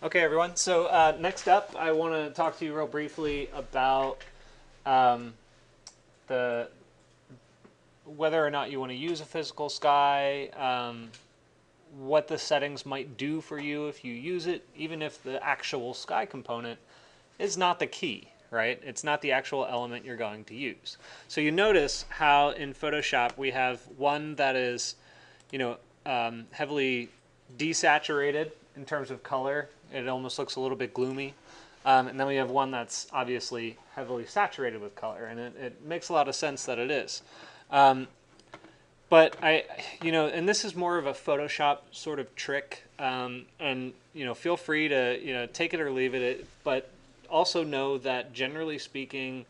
Okay, everyone. So next up, I want to talk to you real briefly about um, the whether or not you want to use a physical sky, what the settings might do for you if you use it, even if the actual sky component is not the key, right? It's not the actual element you're going to use. So you notice how in Photoshop we have one that is, heavily desaturated in terms of color. It almost looks a little bit gloomy. And then we have one that's obviously heavily saturated with color, and it makes a lot of sense that it is. But and this is more of a Photoshop sort of trick, and feel free to take it or leave it. But also know that generally speaking,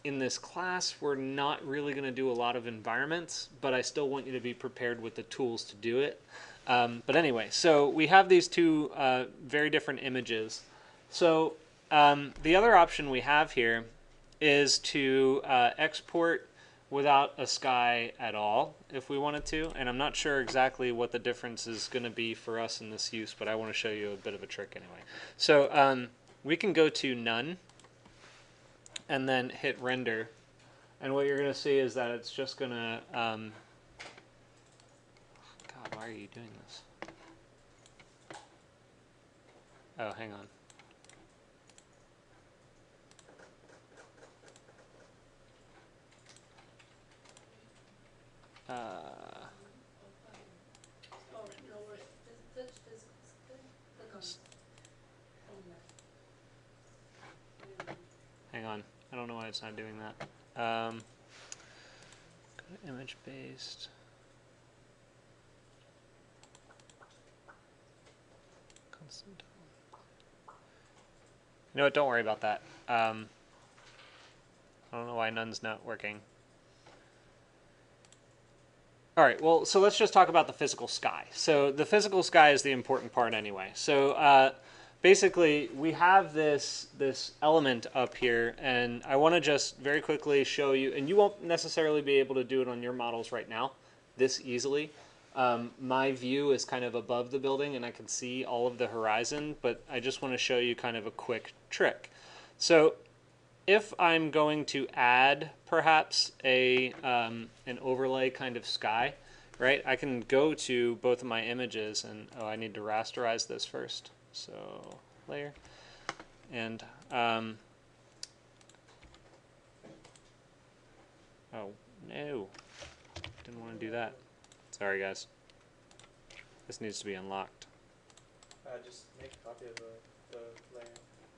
in this class, we're not really going to do a lot of environments, but I still want you to be prepared with the tools to do it. But anyway, so we have these two very different images. So the other option we have here is to export without a sky at all if we wanted to. And I'm not sure exactly what the difference is going to be for us in this use, but I want to show you a bit of a trick anyway. So we can go to None and then hit Render. And what you're going to see is that it's just going to... God, why are you doing this? Oh, hang on. Hang on. I don't know why it's not doing that. Go to image based. Constant. You know what? Don't worry about that. I don't know why None's not working. All right, well, so let's just talk about the physical sky. So the physical sky is the important part anyway. So basically, we have this element up here, and I want to just very quickly show you, and you won't necessarily be able to do it on your models right now this easily. My view is kind of above the building, and I can see all of the horizon, but I just want to show you kind of a quick trick. So if I'm going to add perhaps an overlay kind of sky, right, I can go to both of my images and, I need to rasterize this first. So layer, and oh no, didn't want to do that. Sorry guys, this needs to be unlocked. Just make a copy of the layer.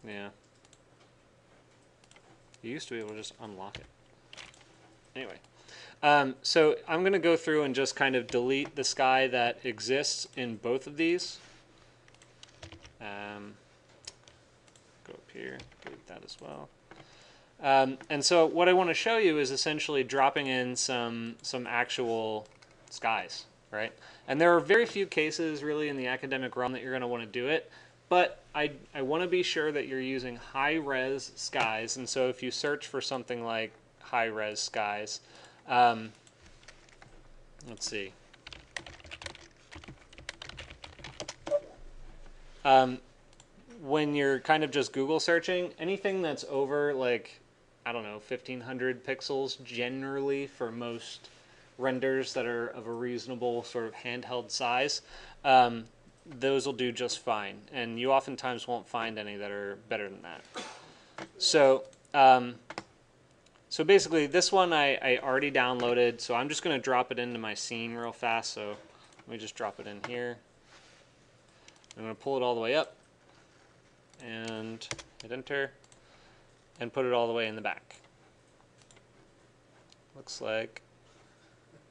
Yeah. You used to be able to just unlock it. Anyway, so I'm going to go through and just kind of delete the sky that exists in both of these. Go up here, delete that as well. And so what I want to show you is essentially dropping in some actual skies, right? And there are very few cases really in the academic realm that you're going to want to do it. But I want to be sure that you're using high-res skies, and so if you search for something like high-res skies, let's see. When you're kind of just Google searching, anything that's over like, I don't know, 1500 pixels generally for most renders that are of a reasonable sort of handheld size, those will do just fine, and you oftentimes won't find any that are better than that. So so basically this one I already downloaded, so I'm just going to drop it into my scene real fast. So let me just drop it in here. I'm going to pull it all the way up and hit enter and put it all the way in the back. Looks like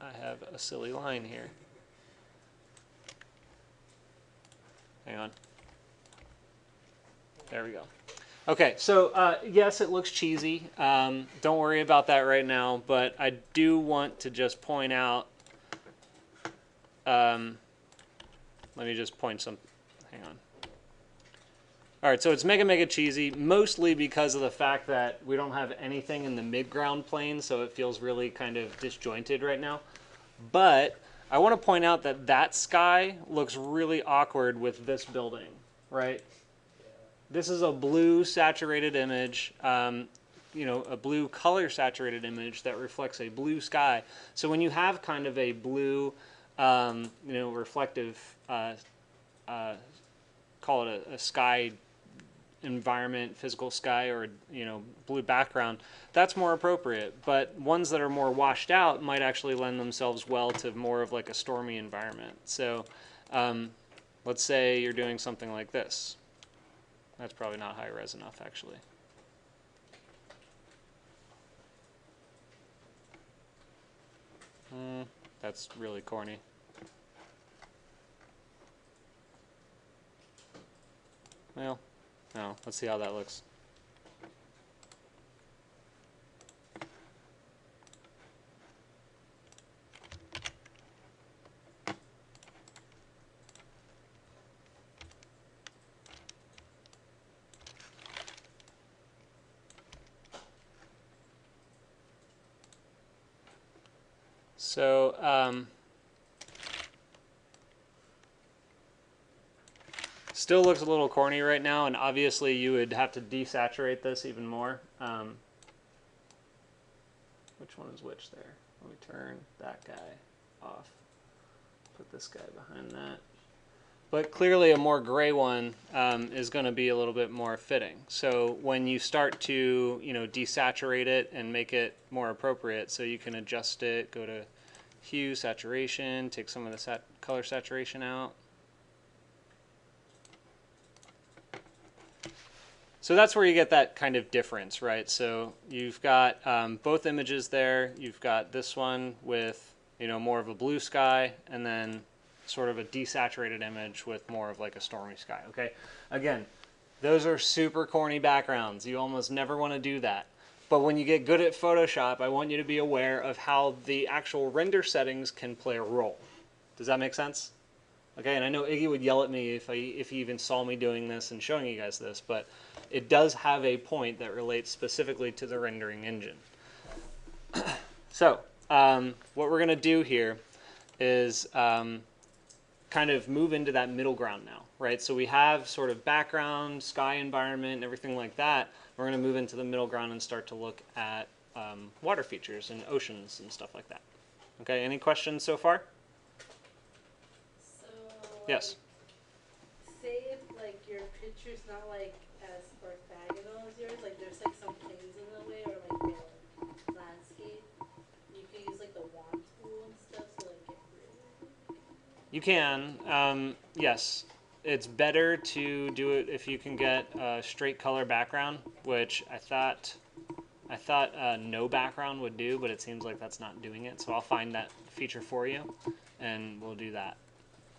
I have a silly line here. Hang on. There we go. Okay, so yes, it looks cheesy. Don't worry about that right now, but I do want to just point out, let me just point some, hang on. All right, so it's mega cheesy, mostly because of the fact that we don't have anything in the midground plane, so it feels really kind of disjointed right now. But I want to point out that that sky looks really awkward with this building, right? this is a blue saturated image, you know, a blue color saturated image that reflects a blue sky. So when you have kind of a blue, you know, reflective, call it a sky environment, physical sky, or, you know, blue background, that's more appropriate. But ones that are more washed out might actually lend themselves well to more of like a stormy environment. So let's say you're doing something like this. That's probably not high res enough, actually. That's really corny. Well, no, let's see how that looks. So, still looks a little corny right now, and obviously you would have to desaturate this even more. Which one is which there? Let me turn that guy off. Put this guy behind that. But clearly a more gray one is going to be a little bit more fitting. So when you start to, you know, desaturate it and make it more appropriate, so you can adjust it, go to hue, saturation, take some of the color saturation out. So that's where you get that kind of difference, right? So you've got both images there. You've got this one with, you know, more of a blue sky, and then sort of a desaturated image with more of like a stormy sky, okay? Again, those are super corny backgrounds. You almost never want to do that. But when you get good at Photoshop, I want you to be aware of how the actual render settings can play a role. Does that make sense? Okay, and I know Iggy would yell at me if he even saw me doing this and showing you guys this, but it does have a point that relates specifically to the rendering engine. So what we're going to do here is kind of move into that middle ground now, right? So we have sort of background, sky environment, and everything like that. We're going to move into the middle ground and start to look at water features and oceans and stuff like that. Okay, any questions so far? So, Yes. say if like your picture's not like as orthogonal as yours, like there's like some planes in the way, or like the landscape, you can use like the wand tool and stuff to like get rid of it. You can, yes. It's better to do it if you can get a straight color background, which I thought no background would do, but it seems like that's not doing it. So I'll find that feature for you, and we'll do that.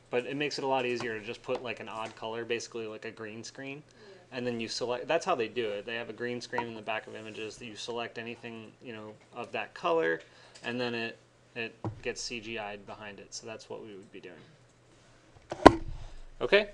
But it makes it a lot easier to just put like an odd color, basically like a green screen, and then you select. That's how they do it. They have a green screen in the back of images that you select anything, you know, of that color, and then it gets CGI'd behind it. So that's what we would be doing. Okay.